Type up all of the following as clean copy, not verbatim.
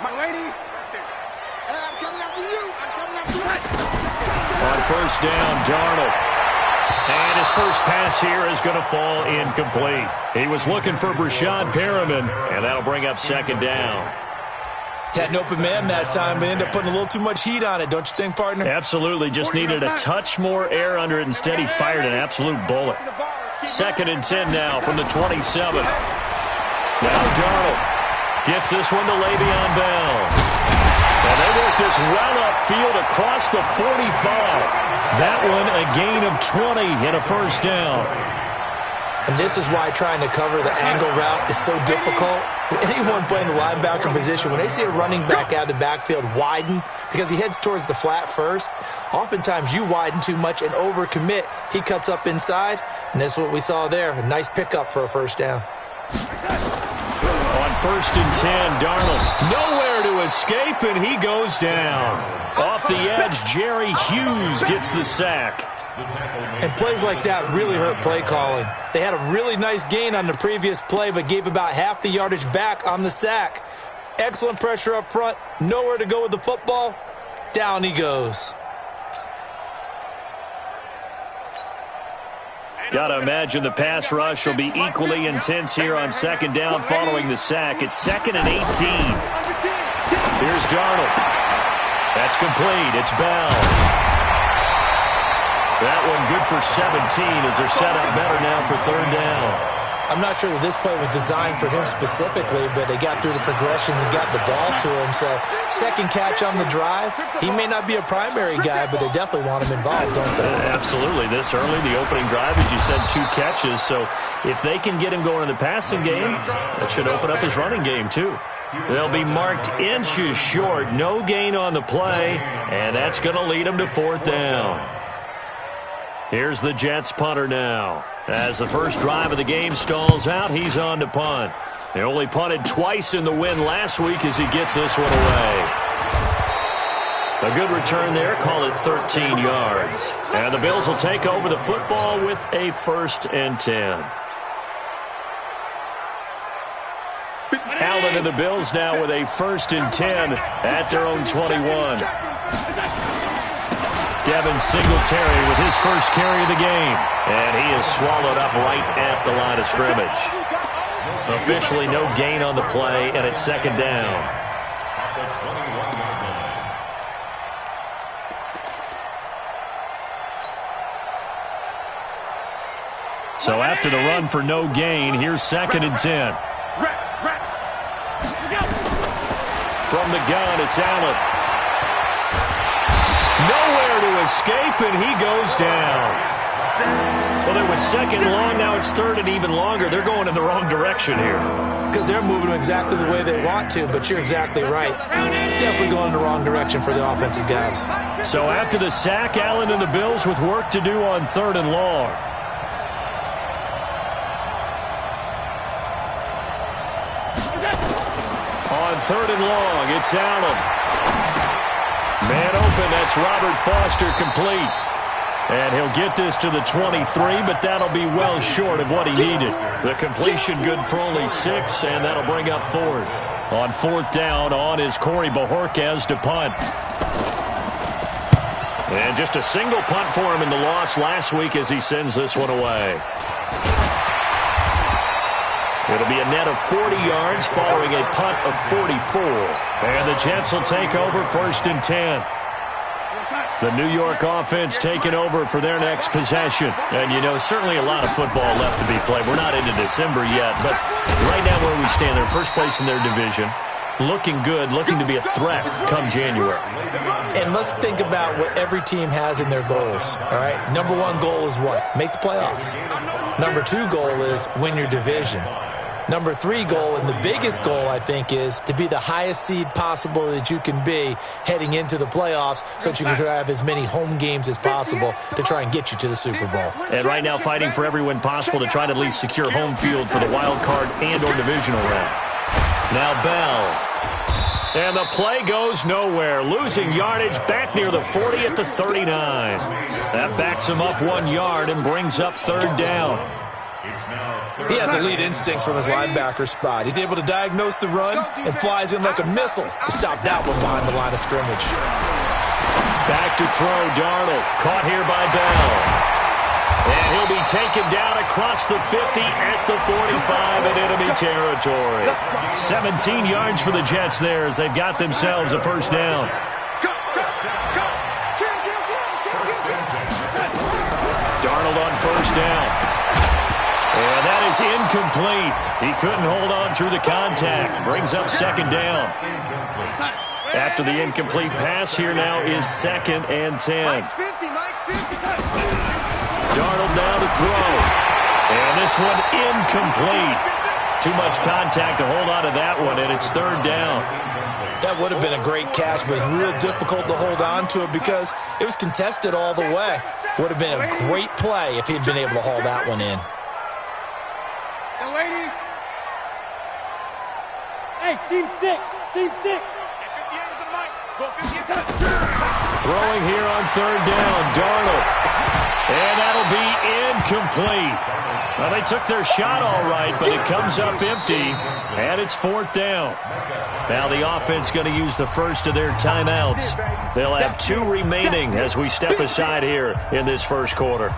My lady. I'm coming after you. I'm coming after you. On first down, Darnold. And his first pass here is going to fall incomplete. He was looking for Brashad Perriman, and that'll bring up second down. Had an open man that time, but ended up putting a little too much heat on it, don't you think, partner? Absolutely. Just needed a touch more air under it. Instead, he fired an absolute bullet. 2nd and 10 now from the 27. Now Darnold gets this one to Le'Veon Bell. And they work this well upfield across the 45. That one a gain of 20 and a first down. And this is why trying to cover the angle route is so difficult. Anyone playing the linebacker position, when they see a running back out of the backfield widen, because he heads towards the flat first, oftentimes you widen too much and overcommit. He cuts up inside, and that's what we saw there. A nice pickup for a first down. On 1st and 10, Darnold nowhere to escape, and he goes down. Off the edge, Jerry Hughes gets the sack. And plays like that really hurt play calling. They had a really nice gain on the previous play, but gave about half the yardage back on the sack. Excellent pressure up front. Nowhere to go with the football. Down he goes. Gotta imagine the pass rush will be equally intense here on 2nd down following the sack. It's 2nd and 18. Here's Darnold. That's complete. It's Bell. That one good for 17 as they're set up better now for 3rd down. I'm not sure that this play was designed for him specifically, but they got through the progressions and got the ball to him. So 2nd catch on the drive. He may not be a primary guy, but they definitely want him involved, don't they? Absolutely. This early, the opening drive, as you said, 2 catches. So if they can get him going in the passing game, that should open up his running game too. They'll be marked inches short. No gain on the play, and that's going to lead them to 4th down. Here's the Jets punter now. As the first drive of the game stalls out, he's on to punt. They only punted twice in the win last week as he gets this one away. A good return there. Call it 13 yards. And the Bills will take over the football with a 1st and 10. Allen and the Bills now with a 1st and 10 at their own 21. Devin Singletary with his first carry of the game. And he is swallowed up right at the line of scrimmage. Officially no gain on the play, and it's 2nd down. So after the run for no gain, here's 2nd and 10. From the gun, it's Allen. Nowhere to escape, and he goes down. Well, there was 2nd long. Now it's 3rd and even longer. They're going in the wrong direction here. Because they're moving exactly the way they want to, but you're exactly right. Definitely going in the wrong direction for the offensive guys. So after the sack, Allen and the Bills with work to do on 3rd and long. On 3rd and long, it's Allen. Man open, that's Robert Foster complete. And he'll get this to the 23, but that'll be well short of what he needed. The completion good for only 6, and that'll bring up 4th. On 4th down, on is Corey Bojorquez to punt. And just a single punt for him in the loss last week as he sends this one away. It'll be a net of 40 yards following a punt of 44. And the Jets will take over 1st and 10. The New York offense taking over for their next possession. And, you know, certainly a lot of football left to be played. We're not into December yet, but right now where we stand, they're first place in their division. Looking good, looking to be a threat come January. And let's think about what every team has in their goals, all right? Number 1 goal is what? Make the playoffs. Number 2 goal is win your division. Number 3 goal, and the biggest goal, I think, is to be the highest seed possible that you can be heading into the playoffs so that you can have as many home games as possible to try and get you to the Super Bowl. And right now fighting for every win possible to try to at least secure home field for the wild card and or divisional round. Now Bell. And the play goes nowhere. Losing yardage back near the 40 at the 39. That backs him up 1 yard and brings up 3rd down. He has elite instincts from his linebacker spot. He's able to diagnose the run and flies in like a missile to stop that one behind the line of scrimmage. Back to throw, Darnold. Caught here by Bell. And he'll be taken down across the 50 at the 45 in enemy territory. 17 yards for the Jets there as they've got themselves a first down. Darnold on first down. And that is incomplete. He couldn't hold on through the contact. Brings up second down. After the incomplete pass, here now is 2nd and 10. Darnold now to throw. And this one incomplete. Too much contact to hold on to that one, and it's 3rd down. That would have been a great catch, but it's real difficult to hold on to it because it was contested all the way. Would have been a great play if he'd been able to haul that one in. Hey, seam 6. Seam 6. Throwing here on 3rd down, Darnold. And that'll be incomplete. Well, they took their shot all right, but it comes up empty, and it's 4th down. Now the offense going to use the first of their timeouts. They'll have 2 remaining as we step aside here in this first quarter.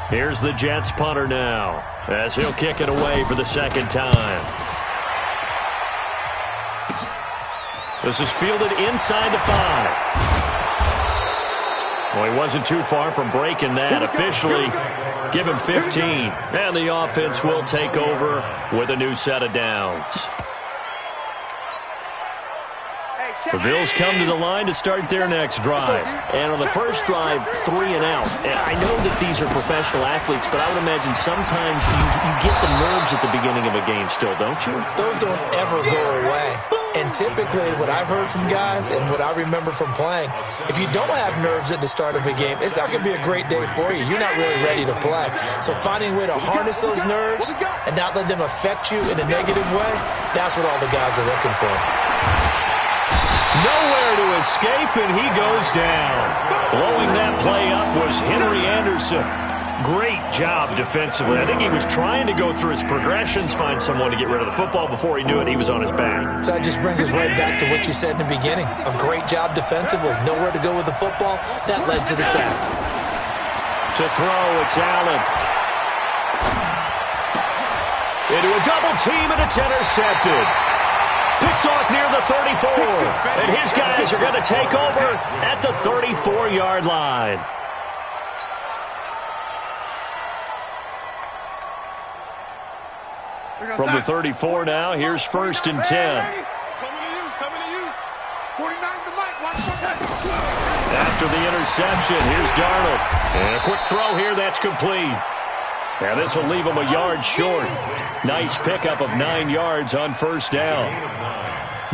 Here's the Jets punter now as he'll kick it away for the 2nd time. This is fielded inside the 5. Well, he wasn't too far from breaking that. Officially, give him 15. And the offense will take over with a new set of downs. The Bills come to the line to start their next drive. And on the first drive, 3 and out. And I know that these are professional athletes, but I would imagine sometimes you get the nerves at the beginning of a game still, don't you? Those don't ever go away. And typically, what I've heard from guys and what I remember from playing, if you don't have nerves at the start of a game, it's not going to be a great day for you. You're not really ready to play. So finding a way to harness those nerves and not let them affect you in a negative way, that's what all the guys are looking for. Nowhere to escape, and he goes down. Blowing that play up was Henry Anderson. Great job defensively. I think he was trying to go through his progressions, find someone to get rid of the football. Before he knew it, he was on his back. So that just brings us right back to what you said in the beginning. A great job defensively. Nowhere to go with the football. That led to the sack. To throw, it's Allen. Into a double team, and it's intercepted. Picked off near the 34. And his guys are going to take over at the 34-yard line. From the 34 now, here's 1st and 10. After the interception, here's Darnold. And a quick throw here, that's complete. And this will leave him a yard short. Nice pickup of 9 yards on 1st down.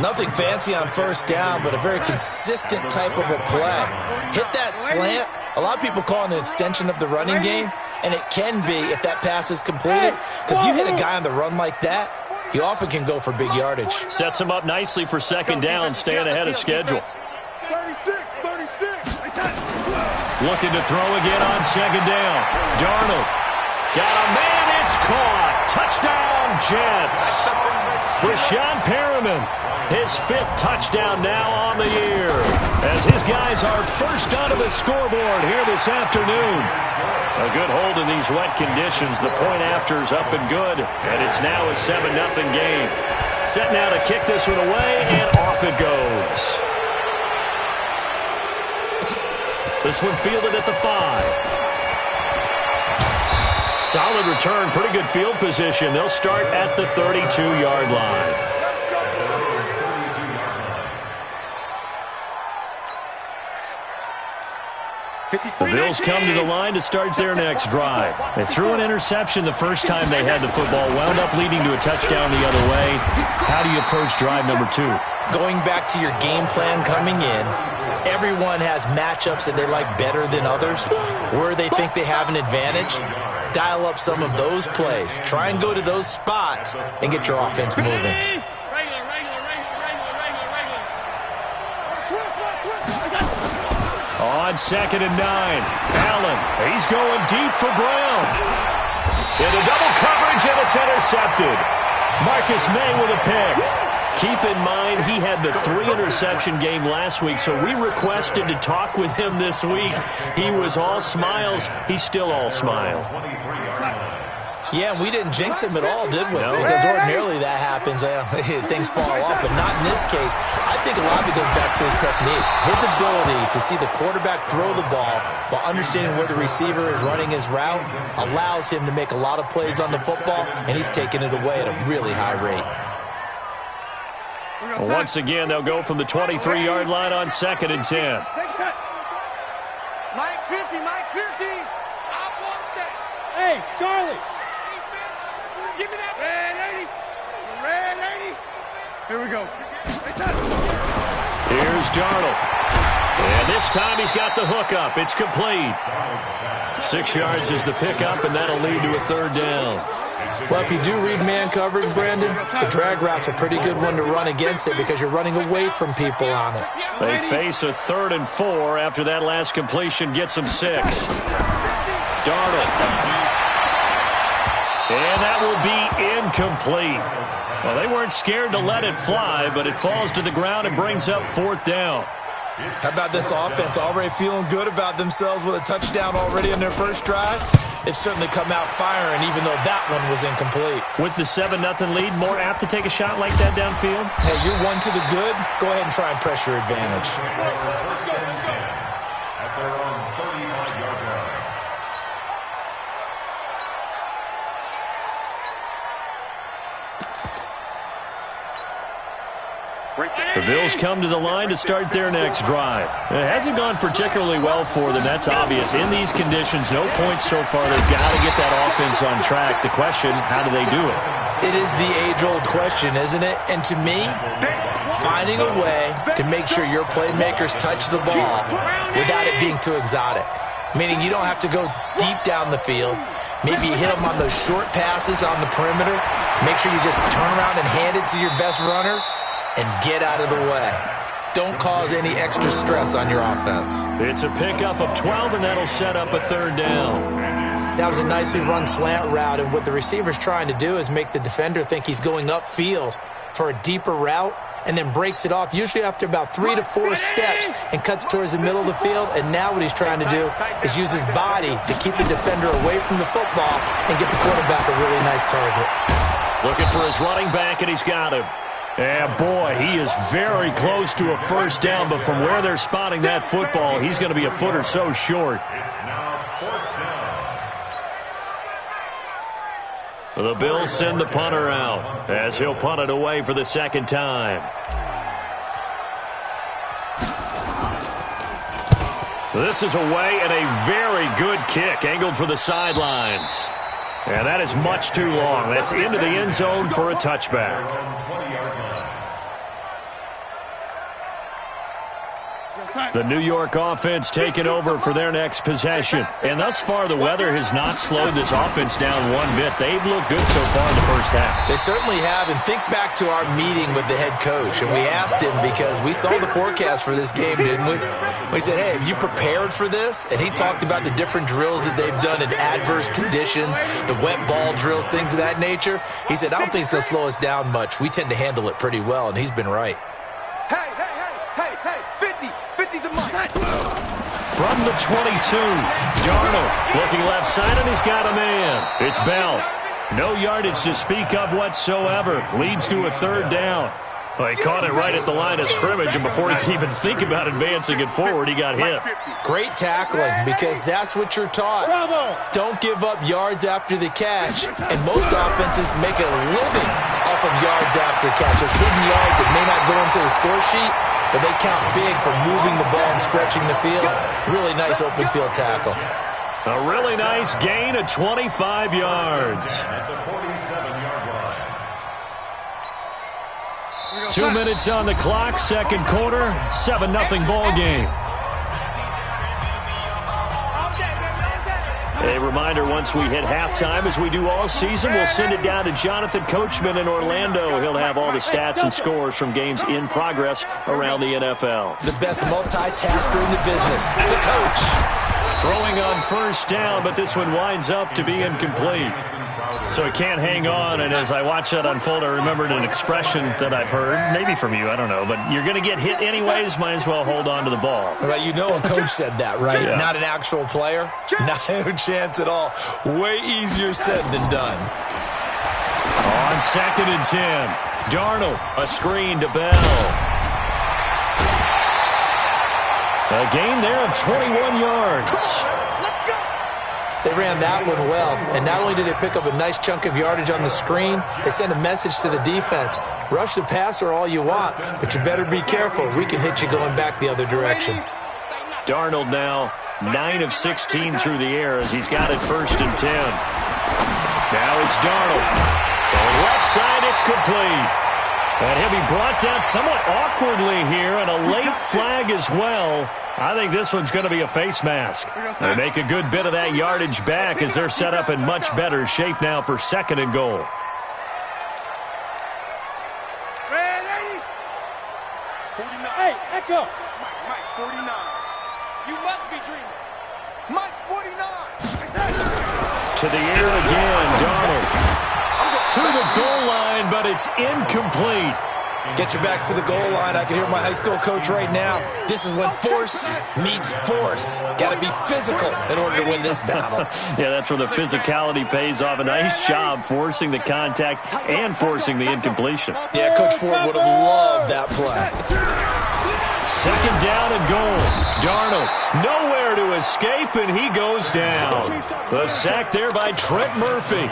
Nothing fancy on 1st down, but a very consistent type of a play. Hit that slant. A lot of people call it an extension of the running game, and it can be if that pass is completed, because you hit a guy on the run like that, he often can go for big yardage. Sets him up nicely for 2nd down, staying ahead of schedule. 36. Looking to throw again on 2nd down. Darnold. Got a man, it's caught. Touchdown, Jets. Brashon Perriman, his 5th touchdown now on the year, as his guys are first onto the scoreboard here this afternoon. A good hold in these wet conditions. The point after's up and good, and it's now a 7-0 game. Set now to kick this one away, and off it goes. This one fielded at the 5. Solid return, pretty good field position. They'll start at the 32-yard line. The Bills come to the line to start their next drive. They threw an interception the first time they had the football, wound up leading to a touchdown the other way. How do you approach drive number 2? Going back to your game plan coming in, everyone has matchups that they like better than others, where they think they have an advantage. Dial up some of those plays. Try and go to those spots and get your offense moving. On 2nd and 9, Allen, he's going deep for Brown. Into double coverage, and it's intercepted. Marcus May with a pick. Keep in mind, he had the 3-interception game last week, so we requested to talk with him this week. He was all smiles. He's still all smile. Yeah, we didn't jinx him at all, did we? No. Because ordinarily that happens. Things fall off, but not in this case. I think a lot of it goes back to his technique. His ability to see the quarterback throw the ball while understanding where the receiver is running his route allows him to make a lot of plays on the football, and he's taking it away at a really high rate. Well, once again, they'll go from the 23-yard line on 2nd and 10. Mike 50, Mike 50. Hey, Charlie. Give me that red 80. Here we go. Here's Darnold. And this time he's got the hook up. It's complete. 6 yards is the pickup, and that'll lead to a 3rd down. Well, if you do read man coverage, Brandon, the drag route's a pretty good one to run against it because you're running away from people on it. They face a 3rd and 4 after that last completion gets them 6. Darnold. And that will be incomplete. Well, they weren't scared to let it fly, but it falls to the ground and brings up 4th down. How about this offense already feeling good about themselves with a touchdown already in their first drive? They've certainly come out firing, even though that one was incomplete. With the 7-0 lead, more apt to take a shot like that downfield? Hey, you're one to the good. Go ahead and try and press your advantage. At their own 35-yard line. The Bills come to the line to start their next drive. It hasn't gone particularly well for them. That's obvious. In these conditions, no points so far. They've got to get that offense on track. The question, how do they do it? It is the age-old question, isn't it? And to me, finding a way to make sure your playmakers touch the ball without it being too exotic. Meaning you don't have to go deep down the field. Maybe you hit them on those short passes on the perimeter. Make sure you just turn around and hand it to your best runner and get out of the way. Don't cause any extra stress on your offense. It's a pickup of 12, and that'll set up a 3rd down. That was a nicely run slant route, and what the receiver's trying to do is make the defender think he's going upfield for a deeper route and then breaks it off, usually after about 3 to 4 steps, and cuts towards the middle of the field. And now what he's trying to do is use his body to keep the defender away from the football and get the quarterback a really nice target. Looking for his running back, and he's got him. Yeah, boy, he is very close to a 1st down, but from where they're spotting that football, he's going to be a foot or so short. It's now 4th down. The Bills send the punter out as he'll punt it away for the 2nd time. This is away and a very good kick, angled for the sidelines. And that is much too long. That's into the end zone for a touchback. The New York offense taking over for their next possession. And thus far, the weather has not slowed this offense down one bit. They've looked good so far in the first half. They certainly have. And think back to our meeting with the head coach. And we asked him, because we saw the forecast for this game, didn't we? We said, hey, have you prepared for this? And he talked about the different drills that they've done in adverse conditions, the wet ball drills, things of that nature. He said, I don't think it's going to slow us down much. We tend to handle it pretty well, and he's been right. Hey, 50 to Mike. From the 22, Darnold looking left side, and he's got a man. It's Bell. No yardage to speak of whatsoever. Leads to a 3rd down. Well, he caught it right at the line of scrimmage, and before he could even think about advancing it forward, he got hit. Great tackling, because that's what you're taught. Don't give up yards after the catch, and most offenses make a living off of yards after catch. Those hidden yards that may not go into the score sheet, but they count big for moving the ball and stretching the field. Really nice open field tackle. A really nice gain of 25 yards. At the 47-yard line. 2 minutes on the clock, 2nd quarter, 7-0 ball game. A reminder, once we hit halftime, as we do all season, we'll send it down to Jonathan Coachman in Orlando. He'll have all the stats and scores from games in progress around the NFL. The best multitasker in the business, the coach. Throwing on first down, but this one winds up to be incomplete. So it can't hang on, and as I watch that unfold, I remembered an expression that I've heard, maybe from you, I don't know, but you're going to get hit anyways, might as well hold on to the ball. Right, you know a coach said that, right? Yeah. Not an actual player. No chance at all. Way easier said than done. On 2nd and 10, Darnold, a screen to Bell. A gain there of 21 yards. They ran that one well, and not only did they pick up a nice chunk of yardage on the screen, they sent a message to the defense. Rush the passer all you want, but you better be careful. We can hit you going back the other direction. Darnold now 9 of 16 through the air as he's got it 1st and 10. Now it's Darnold. On the left side, it's complete. And he'll be brought down somewhat awkwardly here, and a late flag as well. I think this one's going to be a face mask. They make a good bit of that yardage back as they're set up in much better shape now for 2nd and goal. Hey, Echo. Mike, 49. You must be dreaming. Mike's 49. To the air again, Darnold. To the goal line, but it's incomplete. Get your backs to the goal line. I can hear my high school coach right now. This is when force meets force. Got to be physical in order to win this battle. Yeah, that's where the physicality pays off. A nice job forcing the contact and forcing the incompletion. Yeah, Coach Ford would have loved that play. 2nd down and goal. Darnold nowhere to escape, and he goes down. The sack there by Trent Murphy.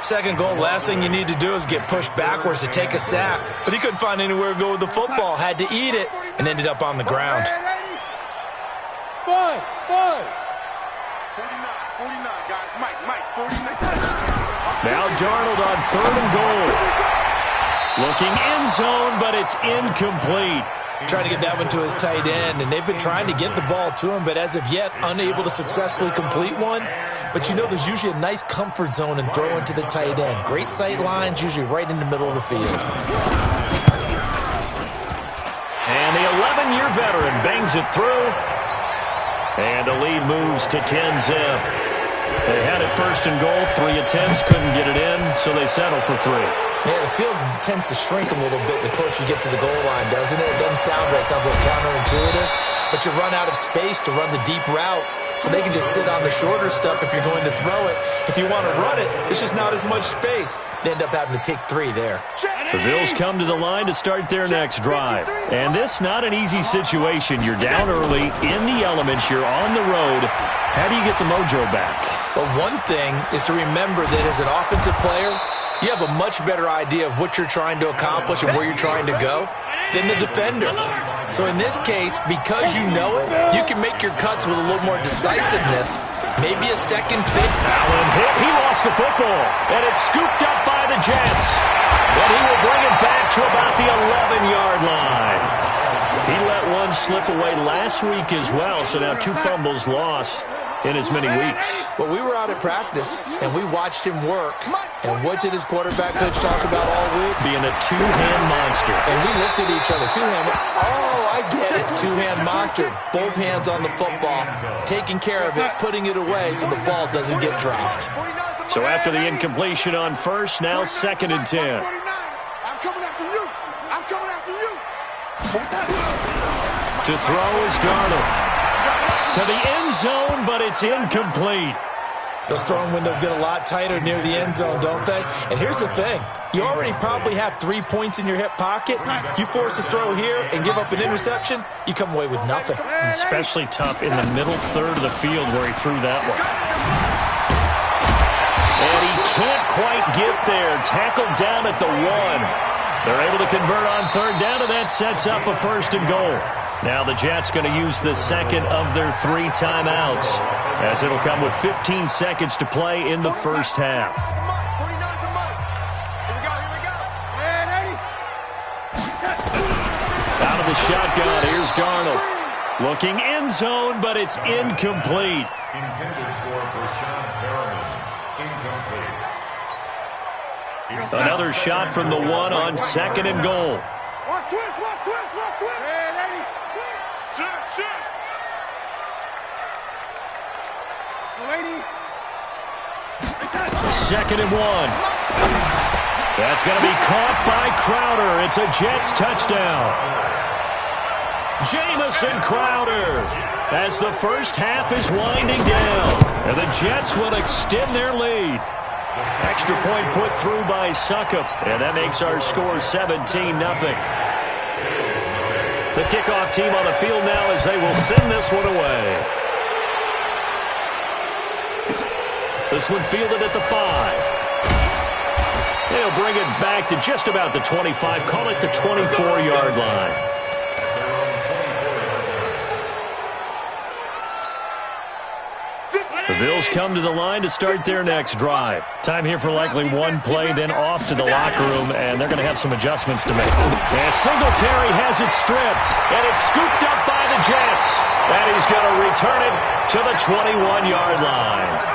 2nd goal, last thing you need to do is get pushed backwards to take a sack. But he couldn't find anywhere to go with the football. Had to eat it and ended up on the ground. 5. 49, guys. Mike, 49. Now Darnold on 3rd and goal. Looking end zone, but it's incomplete. Trying to get that one to his tight end, and they've been trying to get the ball to him, but as of yet, unable to successfully complete one. But you know, there's usually a nice comfort zone in throwing to the tight end. Great sight lines, usually right in the middle of the field. And the 11-year veteran bangs it through. And the lead moves to 10-zip. They had it 1st and goal. 3 attempts, couldn't get it in, so they settle for 3. Yeah, the field tends to shrink a little bit the closer you get to the goal line, doesn't it? It doesn't sound right. It sounds a little counterintuitive. But you run out of space to run the deep routes, so they can just sit on the shorter stuff if you're going to throw it. If you want to run it, there's just not as much space. They end up having to take 3 there. The Bills come to the line to start their next drive. And this not an easy situation. You're down early, in the elements, you're on the road. How do you get the mojo back? Well, one thing is to remember that as an offensive player, you have a much better idea of what you're trying to accomplish and where you're trying to go than the defender. So in this case, because you know it, you can make your cuts with a little more decisiveness. Maybe a second fit. Allen hit. He lost the football. And it's scooped up by the Jets. But he will bring it back to about the 11-yard line. He let one slip away last week as well, so now 2 fumbles lost in as many weeks. Well, we were out at practice, and we watched him work. And what did his quarterback coach talk about all week? Being a 2-hand monster. And we looked at each other. 2-hand. Oh, I get it. 2-hand monster. Both hands on the football, taking care of it, putting it away so the ball doesn't get dropped. So after the incompletion on 1st, now 2nd and 10. I'm coming after you. I'm coming after you. To throw is Darnold. To the end zone, but it's incomplete. Those throwing windows get a lot tighter near the end zone, don't they? And here's the thing. You already probably have 3 points in your hip pocket. You force a throw here and give up an interception, you come away with nothing. Especially tough in the middle third of the field where he threw that one. And he can't quite get there. Tackled down at the 1. They're able to convert on 3rd down, and that sets up a 1st and goal. Now the Jets going to use the 2nd of their 3 timeouts, as it'll come with 15 seconds to play in the 1st half. Out of the shotgun, here's Darnold. Looking end zone, but it's incomplete. Intended for Brashad Perriman. Incomplete. Another shot from the 1 on 2nd and goal. Watch twist, watch twist, watch twist. 2nd and 1. That's going to be caught by Crowder. It's a Jets touchdown. Jamison Crowder as the first half is winding down. And the Jets will extend their lead. Extra point put through by Succop. And that makes our score 17-0. The kickoff team on the field now as they will send this one away. This one fielded at the 5. They'll bring it back to just about the 25. Call it the 24-yard line. The Bills come to the line to start their next drive. Time here for likely one play, then off to the locker room, and they're going to have some adjustments to make. And Singletary has it stripped, and it's scooped up by the Jets. And he's going to return it to the 21-yard line.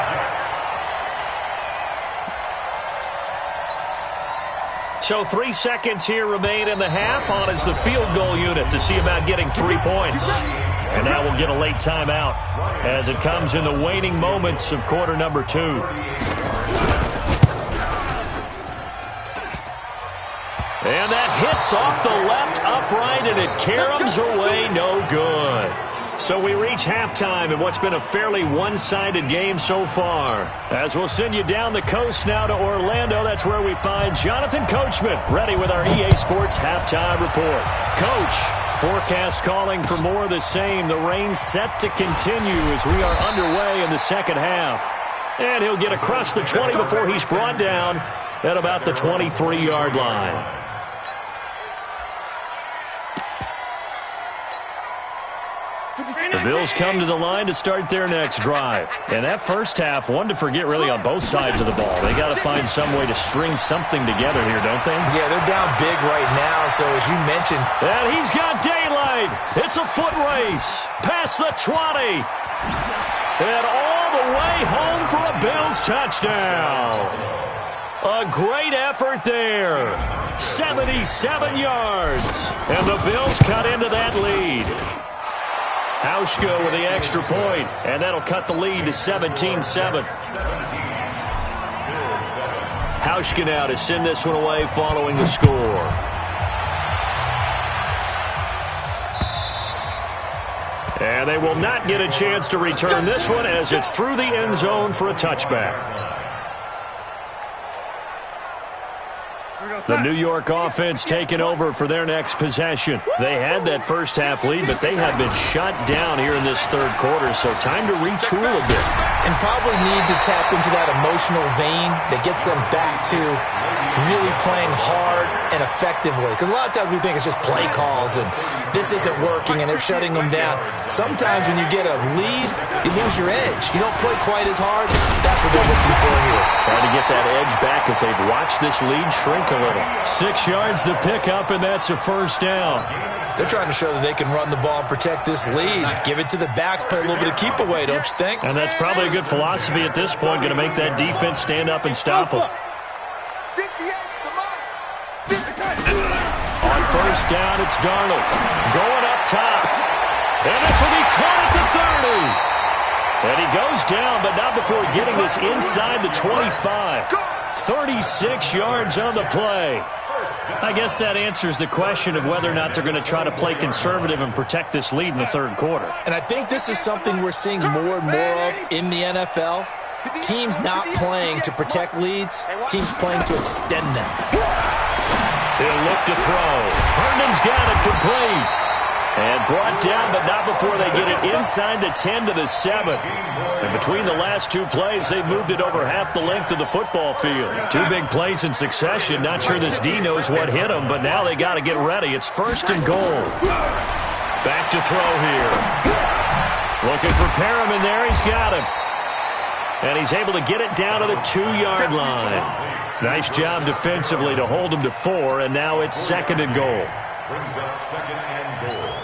So 3 seconds here remain in the half. On is the field goal unit to see about getting 3 points. And now we'll get a late timeout as it comes in the waning moments of quarter number 2. And that hits off the left upright, and it caroms away no good. So we reach halftime in what's been a fairly one-sided game so far. As we'll send you down the coast now to Orlando, that's where we find Jonathan Coachman, ready with our EA Sports halftime report. Coach, forecast calling for more of the same. The rain set to continue as we are underway in the second half. And he'll get across the 20 before he's brought down at about the 23-yard line. The Bills come to the line to start their next drive. And that first half, one to forget really on both sides of the ball. They got to find some way to string something together here, don't they? Yeah, they're down big right now, so as you mentioned. And he's got daylight. It's a foot race. Past the 20. And all the way home for a Bills touchdown. A great effort there. 77 yards. And the Bills cut into that lead. Hauschka with the extra point, and that'll cut the lead to 17-7. Hauschka now to send this one away following the score. And they will not get a chance to return this one as it's through the end zone for a touchback. The New York offense taking over for their next possession. They had that first half lead, but they have been shut down here in this third quarter, so time to retool a bit. And probably need to tap into that emotional vein that gets them back to really playing hard and effectively. Because a lot of times we think it's just play calls and this isn't working and they're shutting them down. Sometimes when you get a lead, you lose your edge. You don't play quite as hard. That's what they're looking for here. Trying to get that edge back as they've watched this lead shrink a little. 6 yards to pick up, and that's a first down. They're trying to show that they can run the ball and protect this lead. Give it to the backs, play a little bit of keep away, don't you think? And that's probably a good philosophy at this point, going to make that defense stand up and stop them. On first down, it's Darnold. Going up top. And this will be caught at the 30. And he goes down, but not before getting this inside the 25. 36 yards on the play. I guess that answers the question of whether or not they're going to try to play conservative and protect this lead in the third quarter. And I think this is something we're seeing more and more of in the NFL. Teams not playing to protect leads, teams playing to extend them. He'll look to throw. Herndon's got it complete. And brought down, but not before they get it inside the 10 to the 7. And between the last two plays, they've moved it over half the length of the football field. Two big plays in succession. Not sure this D knows what hit him, but now they got to get ready. It's first and goal. Back to throw here. Looking for Perriman there. He's got him. And he's able to get it down to the 2-yard line. Nice job defensively to hold him to 4, and now it's second and goal. Brings up second and goal.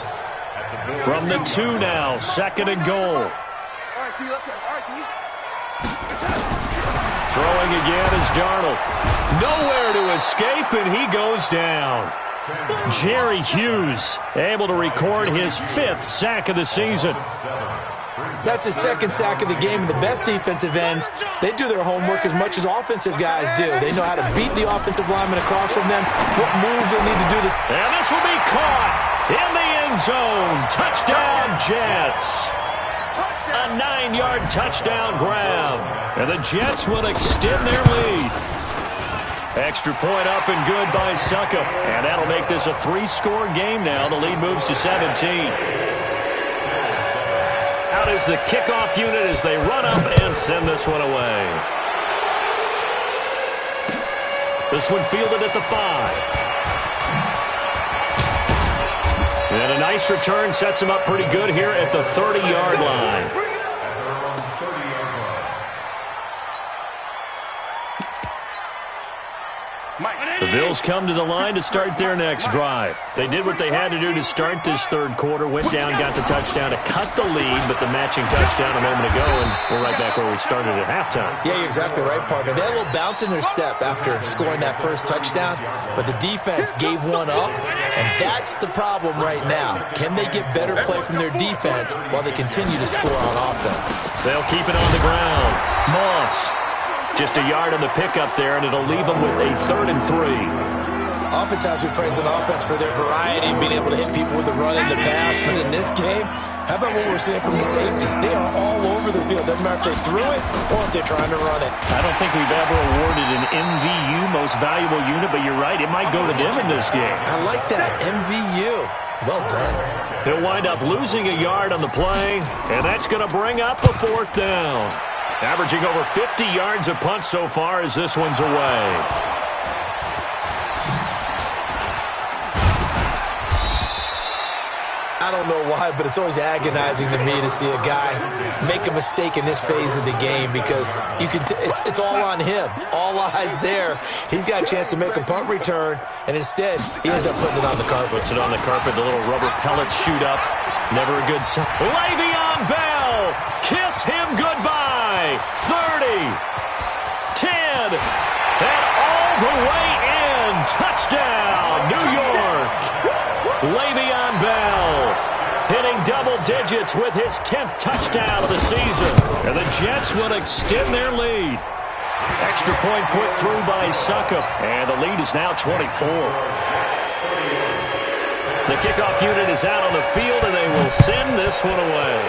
From the 2 now, second and goal. Throwing again is Darnold. Nowhere to escape, and he goes down. Jerry Hughes able to record his 5th sack of the season. That's his second sack of the game. And the best defensive ends, they do their homework as much as offensive guys do. They know how to beat the offensive lineman across from them, what moves they need to do. And this will be caught in the end zone. Touchdown, Jets. A 9-yard touchdown grab. And the Jets will extend their lead. Extra point up and good by Suckup. And that'll make this a 3-score game now. The lead moves to 17. Out is the kickoff unit as they run up and send this one away. This one fielded at the 5. And a nice return sets him up pretty good here at the 30-yard line. The Bills come to the line to start their next drive. They did what they had to do to start this third quarter, went down, got the touchdown to cut the lead, but the matching touchdown a moment ago, and we're right back where we started at halftime. Yeah, you're exactly right, partner. They had a little bounce in their step after scoring that first touchdown, but the defense gave one up, and that's the problem right now. Can they get better play from their defense while they continue to score on offense? They'll keep it on the ground. Moss. Just a yard on the pickup there, and it'll leave them with a 3rd and 3. Oftentimes we praise an offense for their variety and being able to hit people with the run and the pass, but in this game, how about what we're seeing from the safeties? They are all over the field. Doesn't matter if they threw it or if they're trying to run it. I don't think we've ever awarded an MVU, most valuable unit, but you're right, it might go to them in this game. I like that, MVU. Well done. He'll wind up losing a yard on the play, and that's going to bring up a 4th down. Averaging over 50 yards a punt so far as this one's away. I don't know why, but it's always agonizing to me to see a guy make a mistake in this phase of the game because you can it's all on him. All eyes there. He's got a chance to make a punt return, and instead he ends up putting it on the carpet. Puts it on the carpet. The little rubber pellets shoot up. Never a good sign. Le'Veon Bell. Kiss him goodbye. 30. 10. And all the way in. Touchdown, New York. Le'Veon Bell hitting double digits with his 10th touchdown of the season. And the Jets will extend their lead. Extra point put through by Suckup. And the lead is now 24. The kickoff unit is out on the field, and they will send this one away.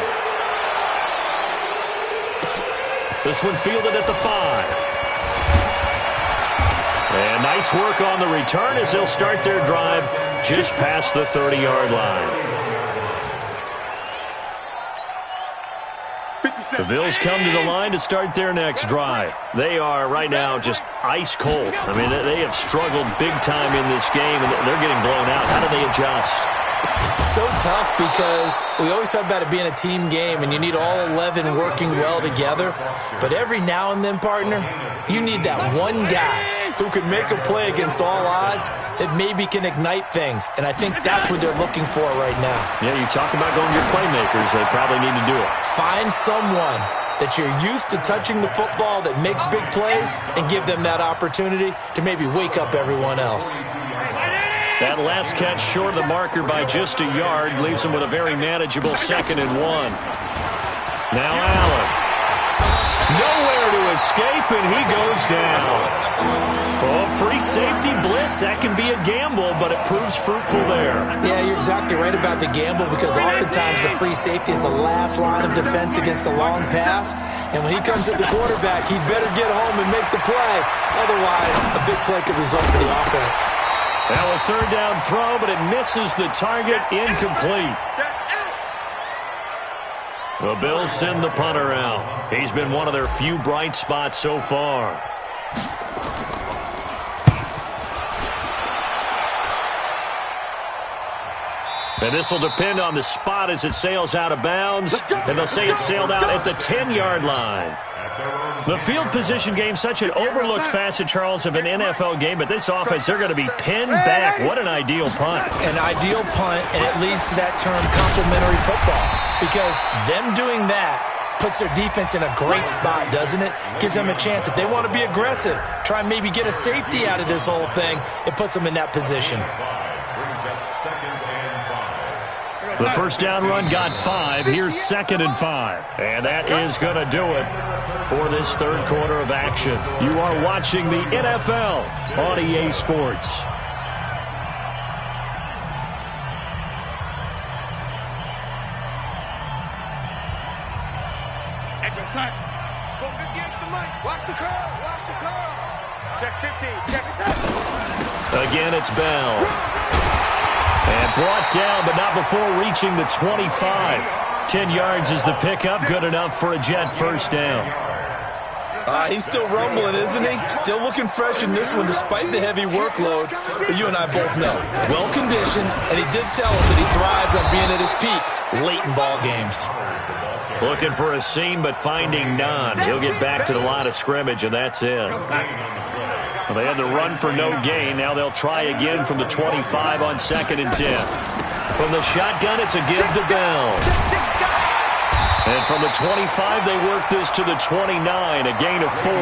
This one fielded at the 5. And nice work on the return as they'll start their drive just past the 30-yard line. The Bills come to the line to start their next drive. They are right now just ice cold. I mean, they have struggled big time in this game, and they're getting blown out. How do they adjust? So tough because we always talk about it being a team game, and you need all 11 working well together. But every now and then, partner, you need that one guy who can make a play against all odds that maybe can ignite things. And I think that's what they're looking for right now. Yeah, you talk about going to your playmakers. They probably need to do it. Find someone that you're used to touching the football that makes big plays and give them that opportunity to maybe wake up everyone else. That last catch short of the marker by just a yard leaves him with a very manageable 2nd and 1. Now Allen. Nowhere to escape, and he goes down. Oh, free safety blitz. That can be a gamble, but it proves fruitful there. Yeah, you're exactly right about the gamble because oftentimes the free safety is the last line of defense against a long pass. And when he comes at the quarterback, he'd better get home and make the play. Otherwise, a big play could result for the offense. Now a 3rd down throw, but it misses the target, incomplete. The Bills send the punter out. He's been one of their few bright spots so far. And this will depend on the spot as it sails out of bounds. And they'll say it sailed out at the 10-yard line. The field position game, such an overlooked facet, Charles, of an NFL game. But this offense, they're going to be pinned back. What an ideal punt. An ideal punt, and it leads to that term complementary football. Because them doing that puts their defense in a great spot, doesn't it? Gives them a chance. If they want to be aggressive, try and maybe get a safety out of this whole thing, it puts them in that position. The first down run got 5. Here's 2nd and 5. And that is going to do it for this third quarter of action. You are watching the NFL on EA Sports. Watch the curl. Watch the curl. Check 15. Check 10. Again, it's Bell. And brought down, but not before reaching the 25. 10 yards is the pickup. Good enough for a Jet first down. He's still rumbling, isn't he? Still looking fresh in this one despite the heavy workload. But you and I both know, well-conditioned, and he did tell us that he thrives on being at his peak late in ball games. Looking for a seam, but finding none. He'll get back to the line of scrimmage, and that's it. Well, they had to run for no gain. Now they'll try again from the 25 on 2nd and 10. From the shotgun, it's a give to Bell. And from the 25, they work this to the 29, a gain of 4.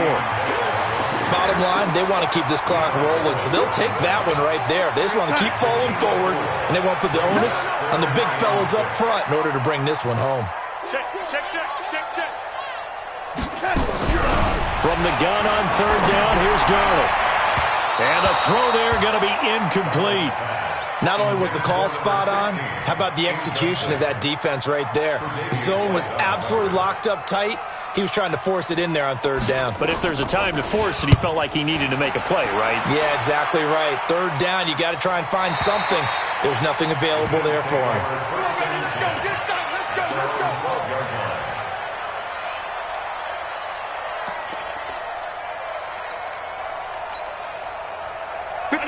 Bottom line, they want to keep this clock rolling, so they'll take that one right there. They just want to keep falling forward, and they want to put the onus on the big fellas up front in order to bring this one home. Check. From the gun on 3rd down, here's Darnold. And the throw there going to be incomplete. Not only was the call spot on, how about the execution of that defense right there? The zone was absolutely locked up tight. He was trying to force it in there on 3rd down. But if there's a time to force it, he felt like he needed to make a play, right? Yeah, exactly right. 3rd down, you got to try and find something. There's nothing available there for him. Let's go.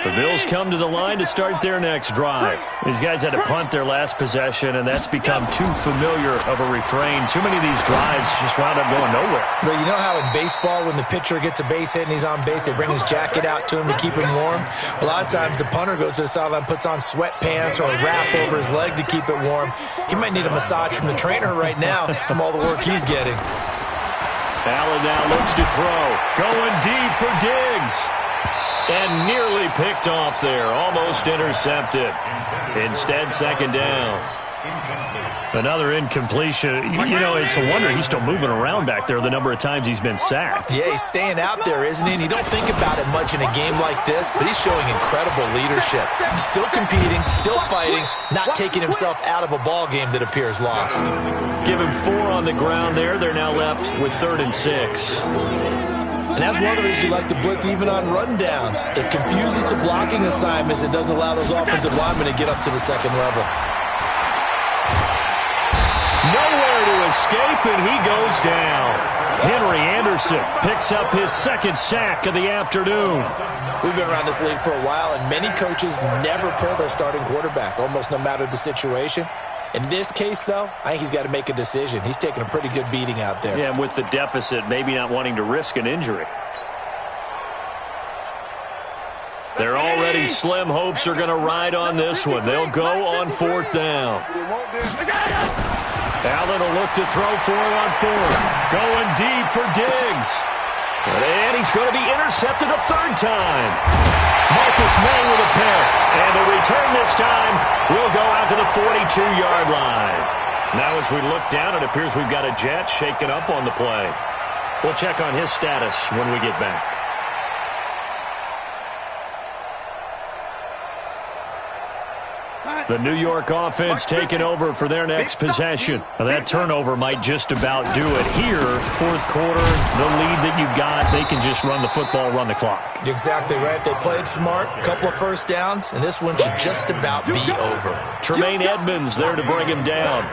The Bills come to the line to start their next drive. These guys had to punt their last possession, and that's become too familiar of a refrain. Too many of these drives just wound up going nowhere. Well, you know how in baseball, when the pitcher gets a base hit and he's on base, they bring his jacket out to him to keep him warm? A lot of times the punter goes to the sideline, puts on sweatpants or a wrap over his leg to keep it warm. He might need a massage from the trainer right now from all the work he's getting. Allen now looks to throw. Going deep for Diggs. And nearly picked off there. Almost intercepted. Instead, 2nd down. Another incompletion. You know, it's a wonder he's still moving around back there the number of times he's been sacked. Yeah, he's staying out there, isn't he? And you don't think about it much in a game like this, but he's showing incredible leadership. Still competing, still fighting, not taking himself out of a ball game that appears lost. Give him 4 on the ground there. They're now left with 3rd and 6. And that's one of the reasons you like to blitz even on rundowns. It confuses the blocking assignments and doesn't allow those offensive linemen to get up to the 2nd level. Nowhere to escape, and he goes down. Henry Anderson picks up his 2nd sack of the afternoon. We've been around this league for a while, and many coaches never pull their starting quarterback, almost no matter the situation. In this case, though, I think he's got to make a decision. He's taking a pretty good beating out there. Yeah, and with the deficit, maybe not wanting to risk an injury. Their already slim hopes are going to ride on this one. They'll go on 4th down. Allen will look to throw for it on 4th. Going deep for Diggs. And he's going to be intercepted a 3rd time. Marcus May with a pick. And the return this time will go out to the 42-yard line. Now as we look down, it appears we've got a Jet shaken up on the play. We'll check on his status when we get back. The New York offense taking over for their next possession. Now that turnover might just about do it here. 4th quarter, the lead that you've got, they can just run the football, run the clock. You're exactly right. They played smart, a couple of 1st downs, and this one should just about be over. Tremaine Edmonds there to bring him down.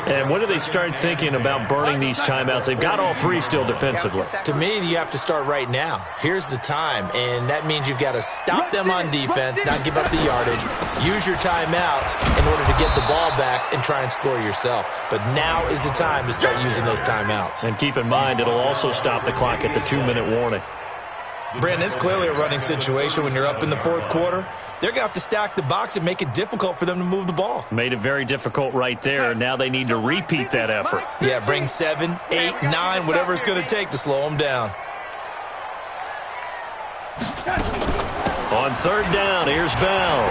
And when do they start thinking about burning these timeouts? They've got all 3 still defensively. To me, you have to start right now. Here's the time, and that means you've got to stop them on defense, not give up the yardage, use your timeouts in order to get the ball back and try and score yourself. But now is the time to start using those timeouts. And keep in mind, it'll also stop the clock at the 2-minute warning. Brandon, it's clearly a running situation when you're up in the 4th quarter. They're going to have to stack the box and make it difficult for them to move the ball. Made it very difficult right there. Now they need to repeat that effort. Yeah, bring 7, 8, 9, whatever it's going to take to slow them down. On 3rd down, here's Bell.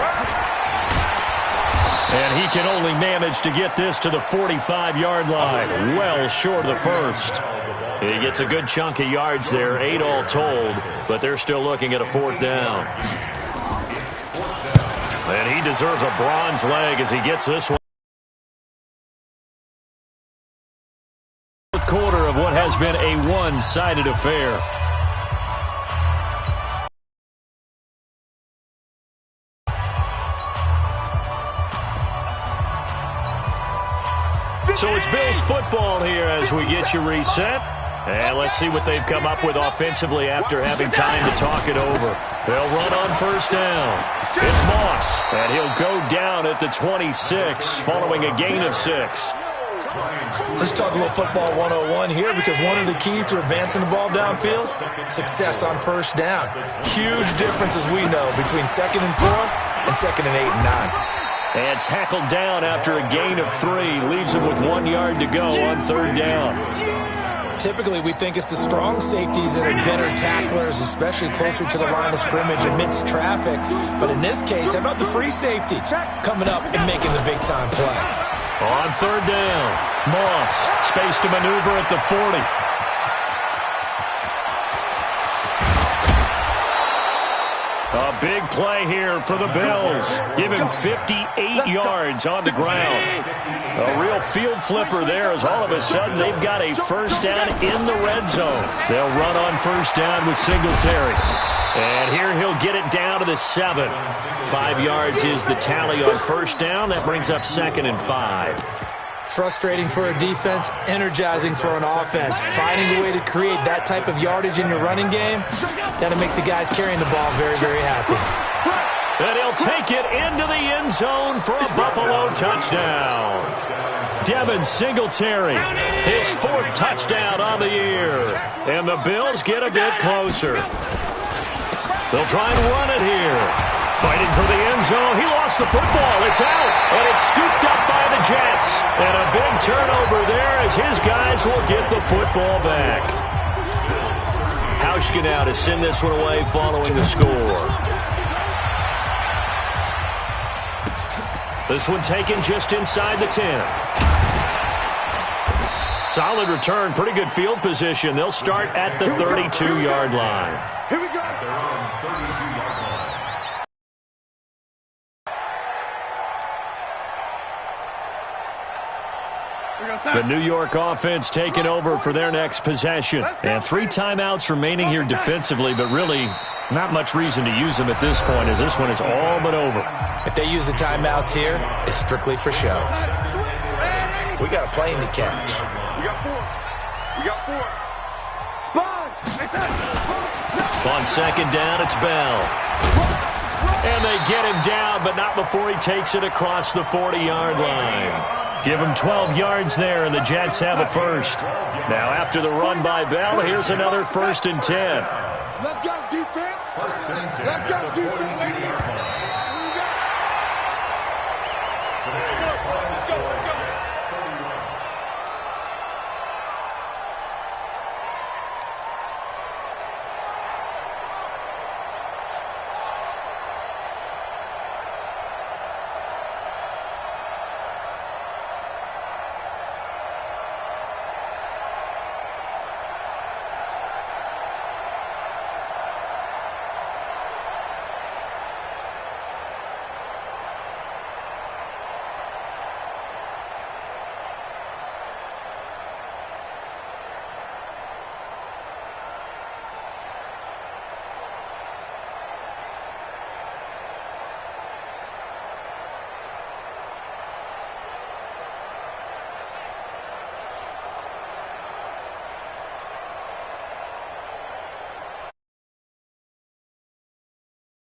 And he can only manage to get this to the 45-yard line. Well short of the first. He gets a good chunk of yards there, 8 all told, but they're still looking at a 4th down. And he deserves a bronze leg as he gets this one. Fourth quarter of what has been a one-sided affair. So it's Bills football here as we get you reset. And let's see what they've come up with offensively after having time to talk it over. They'll run on 1st down. It's Moss, and he'll go down at the 26 following a gain of 6. Let's talk a little football 101 here, because one of the keys to advancing the ball downfield, success on 1st down. Huge difference, as we know, between 2nd and 4 and 2nd and 8 and 9. And tackled down after a gain of 3. Leaves him with 1 yard to go on 3rd down. Typically, we think it's the strong safeties that are better tacklers, especially closer to the line of scrimmage amidst traffic. But in this case, how about the free safety coming up and making the big-time play? On 3rd down, Moss, space to maneuver at the 40. A big play here for the Bills. Give him 58 yards on the ground. A real field flipper there, as all of a sudden they've got a 1st down in the red zone. They'll run on 1st down with Singletary. And here he'll get it down to the 7. 5 yards is the tally on 1st down. That brings up 2nd and 5. Frustrating for a defense, energizing for an offense. Finding a way to create that type of yardage in your running game, that'll make the guys carrying the ball very, very happy. And he'll take it into the end zone for a Buffalo touchdown. Devin Singletary, his 4th touchdown on the year. And the Bills get a bit closer. They'll try and run it here. Fighting for the end zone. He lost the football. It's out. And it's scooped up by the Jets. And a big turnover there as his guys will get the football back. Hauschka now to send this one away following the score. This one taken just inside the 10. Solid return. Pretty good field position. They'll start at the 32-yard line. Here we go. The New York offense taking over for their next possession. And 3 timeouts remaining here defensively, but really not much reason to use them at this point, as this one is all but over. If they use the timeouts here, it's strictly for show. We got a plane to catch. We got 4. We got 4. Sponge. On 2nd down, it's Bell. And they get him down, but not before he takes it across the 40-yard line. Give him 12 yards there, and the Jets have a 1st. Now, after the run by Bell, here's another 1st and 10. Let's go, defense. Let's go, defense.